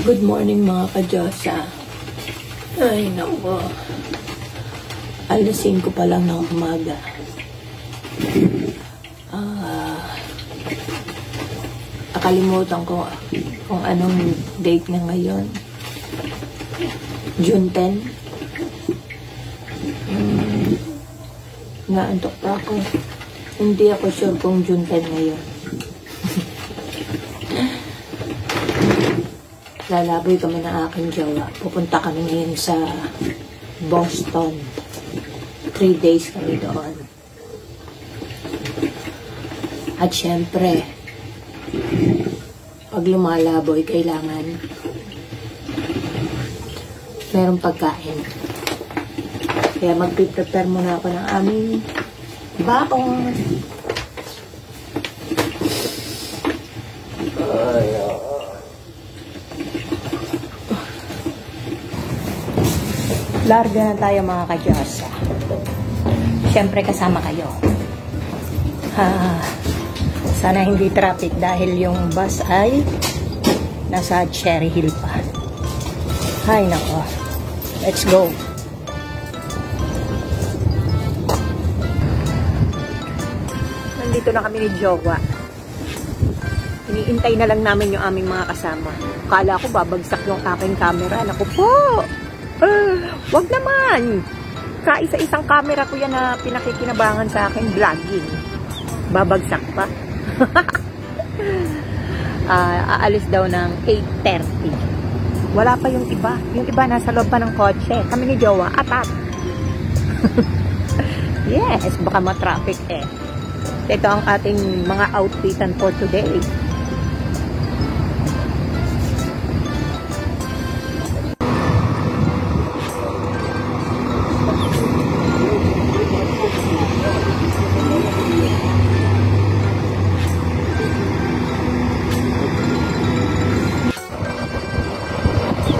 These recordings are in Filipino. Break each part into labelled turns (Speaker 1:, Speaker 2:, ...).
Speaker 1: Good morning mga ka-Diyosa. Ay, naku. Alas 5 pa lang ng umaga. Nakalimutan ko kung anong date na ngayon. June 10. Naantok pa ako. Hindi ako sure kung June 10 ngayon. Lalaboy kami ng aking jowa. Pupunta kami ngayon sa Boston. 3 days kami doon. At syempre, pag lumalaboy, kailangan merong pagkain. Kaya mag-prepare muna ako ng aming baon. Larga na tayo mga ka-Diyosa. Siyempre kasama kayo. Sana hindi traffic dahil yung bus ay nasa Cherry Hill pa. Hay nako. Let's go. Nandito na kami ni Jowa. Iniintay na lang namin yung aming mga kasama. Akala ko babagsak yung aking camera. Naku po! Wag naman! Kaisa-isang camera ko yan na pinakikinabangan sa akin vlogging. Babagsak pa. Aalis daw ng 8:30. Wala pa yung iba. Yung iba nasa loob pa ng kotse. Kami ni Jowa, atat. Yes, baka ma-traffic eh. Ito ang ating mga outfitan for today.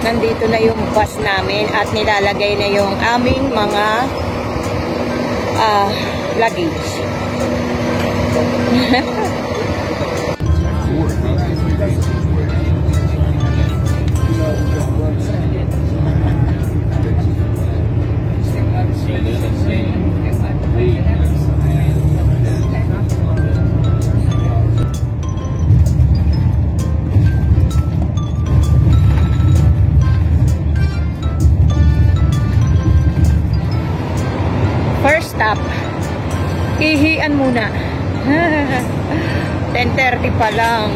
Speaker 1: Nandito na yung bus namin at nilalagay na yung aming mga luggage. First stop, ihian muna. 10:30 pa lang.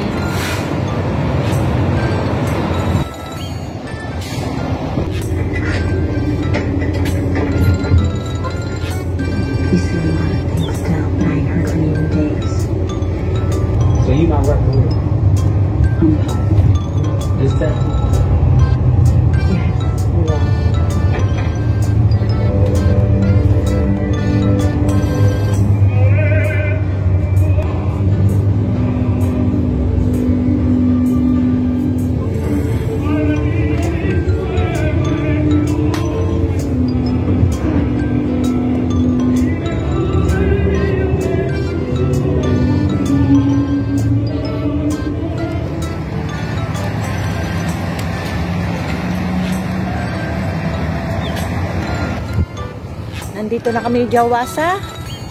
Speaker 2: You see a lot of things now during her green days.
Speaker 3: So you might work with Is that?
Speaker 2: Yes, we are.
Speaker 1: Nandito na kami Jowa sa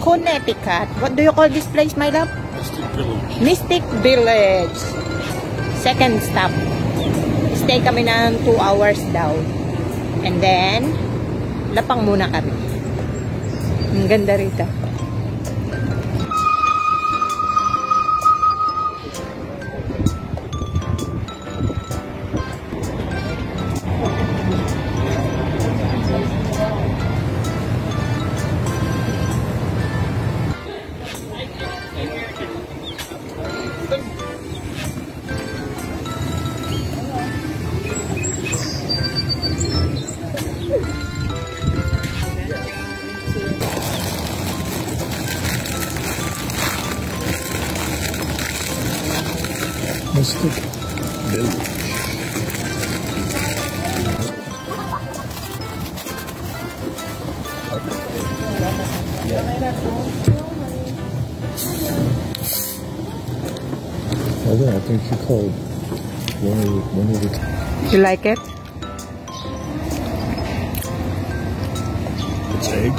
Speaker 1: Connecticut. What do you call this place, my love?
Speaker 3: Mystic Village.
Speaker 1: Mystic Village. Second stop. Stay kami ng 2 hours daw. And then, lapang muna kami. Ang ganda rito.
Speaker 3: Mystic Village. I think she called one of the
Speaker 1: You like it?
Speaker 3: It's egg.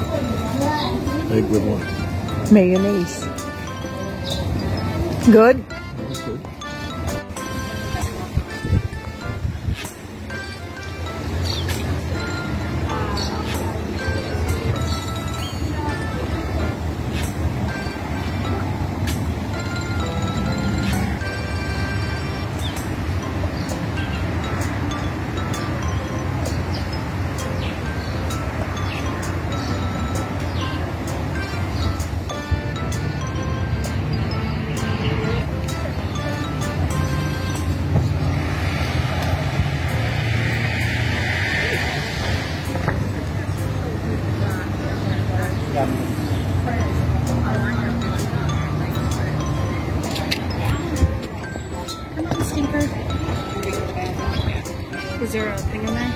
Speaker 3: Egg with what?
Speaker 1: Mayonnaise. Good?
Speaker 3: That's good.
Speaker 4: Stinker. Is there a thing in there?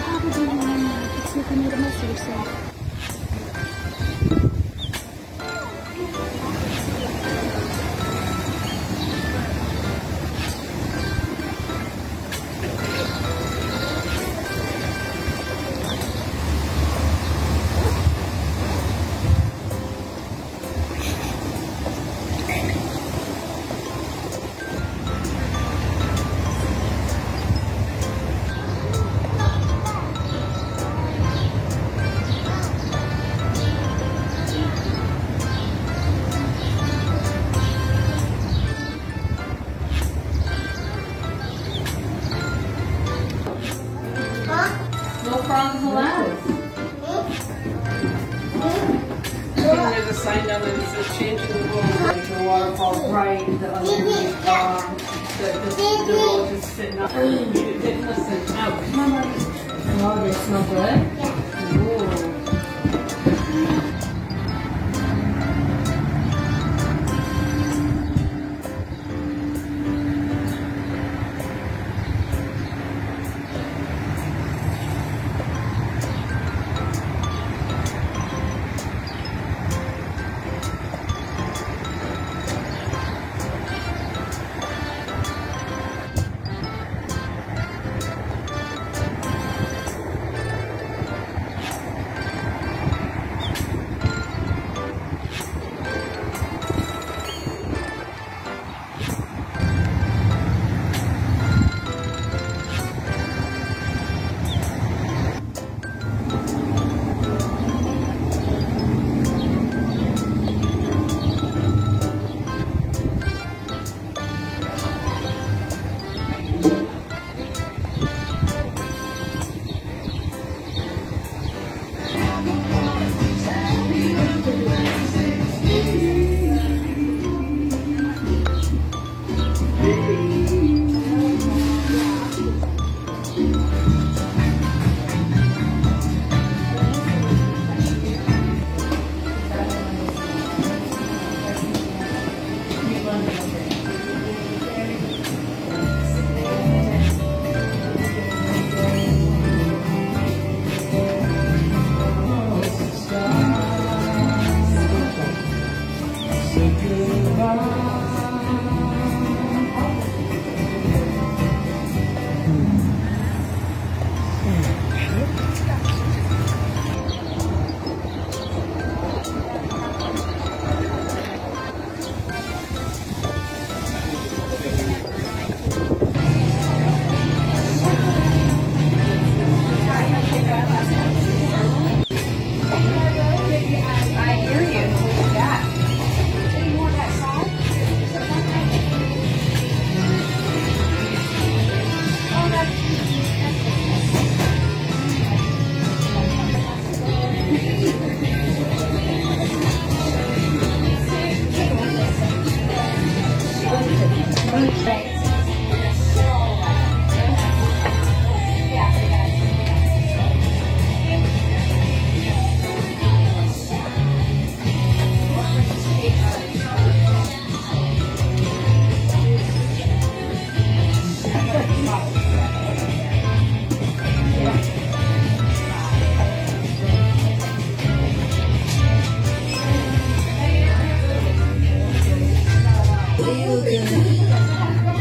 Speaker 4: Probably one. It's like I made a mess of yourself.
Speaker 5: There's a sign down there that says changing the rules, like the waterfall's right, the underneath wrong, the road is sitting up. You didn't listen. Out. Come on, buddy. Oh, they smell good? Yeah. Ooh.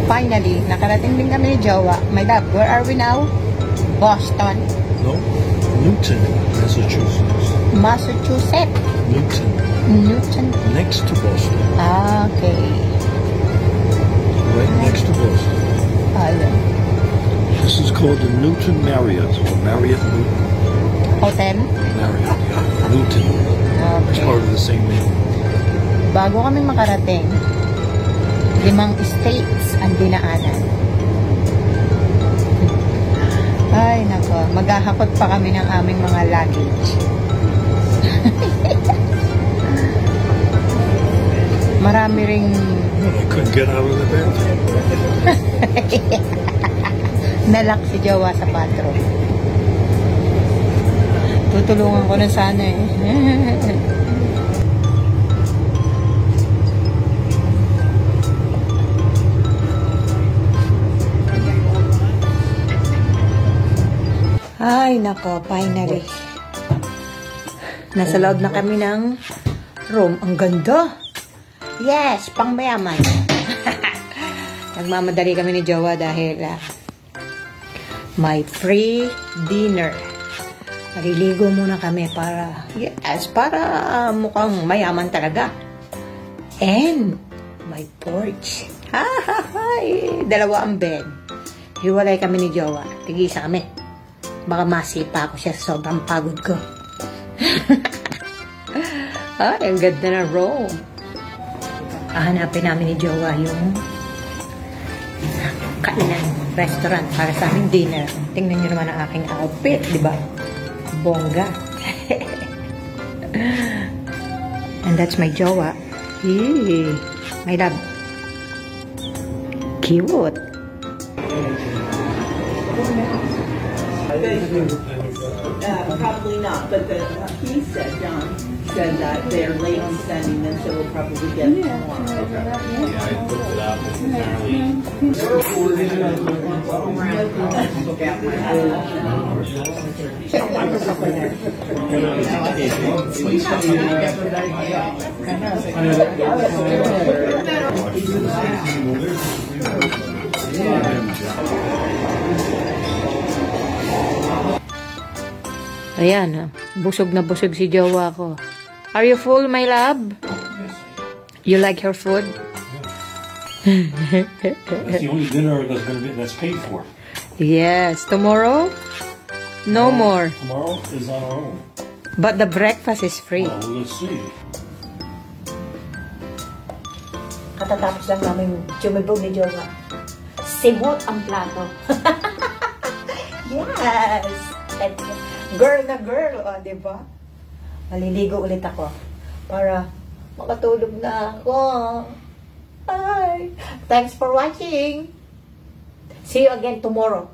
Speaker 1: Finally, nakarating din kami ni Jowa. My love, where are we now? Boston.
Speaker 3: No? Newton, Massachusetts.
Speaker 1: Massachusetts.
Speaker 3: Newton. Next to Boston.
Speaker 1: Okay.
Speaker 3: Right next to Boston.
Speaker 1: Ayun.
Speaker 3: This is called the Newton Marriott, or Marriott Newton.
Speaker 1: Hotel?
Speaker 3: Marriott, yeah. Newton. It's
Speaker 1: Okay.
Speaker 3: part of the same name.
Speaker 1: Bago kami makarating, 5 states ang dinaanan. Ay, nako. Maghahakot pa kami ng aming mga luggage. Marami ring
Speaker 3: I couldn't get out of the bathroom.
Speaker 1: nalak si Jowa sa bathroom. Tutulungan ko na sana eh. Ay, nako, finally. Nasa loob na kami ng room. Ang ganda. Yes, pang mayaman. Nagmamadali kami ni Jowa dahil may free dinner. Maliligo muna kami para, para mukhang mayaman talaga. And, may porch. Dalawa ang bed. Hiwalay kami ni Jowa. Tigisa kami. Baka masipa ako siya sa sobrang pagod ko. Ay, ang ganda na room. Hahanapin namin ni Jowa yung kainan restaurant para sa aming dinner. Tingnan nyo naman ang aking outfit, di ba? Bongga. And that's my Jowa. Yee, my love. Cute.
Speaker 5: Probably not, but he said, John said that they're late sending them, so we'll probably get more.
Speaker 1: Ayan, busog na busog si Jowa ko. Are you full, my love? You like her food?
Speaker 3: That's the only dinner that's paid for.
Speaker 1: Yes. Tomorrow? No more.
Speaker 3: Tomorrow is on our own.
Speaker 1: But the breakfast is free.
Speaker 3: Well, let's see.
Speaker 1: Katatapos lang namin chumibog ni Jowa. Simot ang plato. Yes! Girl na girl, o, diba? Maliligo ulit ako para makatulog na ako. Bye! Thanks for watching. See you again tomorrow.